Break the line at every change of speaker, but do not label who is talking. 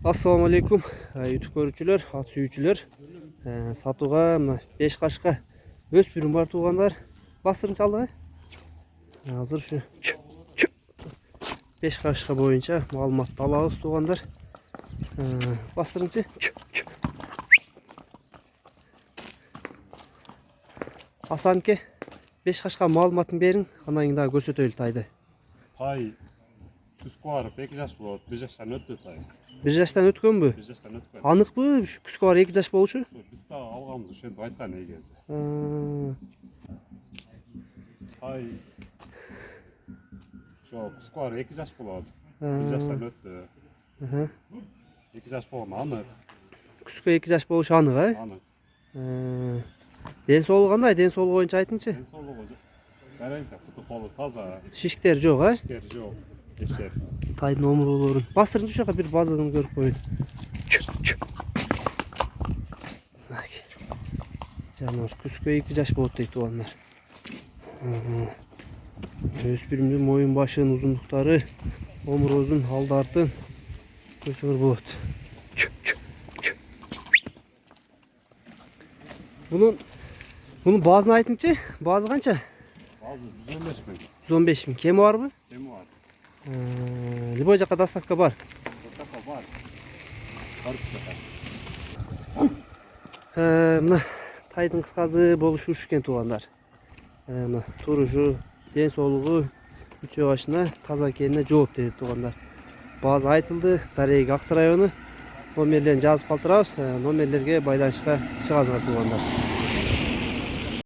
Assalamu alaikum YouTube көрүүчүлөр, ат сүйүүчүлөр. Сатууга мына 5 кашка өспүрүм бар туугандар. Бастырын чалды. Азыр ушу 5 кашка боюнча маалыматты алабыз туугандар. Бастырынчы. Асанке 5 кашка маалыматын бериң, андан кийин дагы көрсөтөлү тайды.
Тай күскө барып 2 жаш болот, 1 жаштан өттү тай.
1 жаштан өткөнбү?
1 жаштан өткөн.
Аныкпы? Күскө барып 2 жаш болчу?
Биз да алганбыз, ошентип айткан эгези. Тай күскө барып 2 жаш болот, 1 жаштан өттү. 2 жаш болгону анык.
Күскө 2 жаш болушу анык,
Анык.
Ден соолугу кандай? Ден соолугу боюнча айтыңчы.
Ден соолугу жарайда, куту колу таза.
Шиштер жок,
Шишкер жок. Эшер.
Тайдын омурулорун. Бастырынчы ушака бир базыгын көрүп коеюн. Жанагы күскө 2 жаш болот дейт туугандар. Өспүрүмдүн моюн башынын узундуктары, омурозун алды артын көрсөңөр болот. Bunun bazını aytыңчы? Bazı kança?
Bazı 115 bin.
115 bin. Kemi var mı?
Kemi var.
Любой жака доставка бар.
Dostavka var. Барып жатат.
Мына тайдын кыскасы болушу ушу экен туугандар. Мына турушу, ден соолугу үчөө башына таза экенине жооп берди туугандар. Базы айтылды, Дареги Аксы району. Номерлерин жазып калтырабыз. Номерлерге байланышка чыгасыңар туугандар.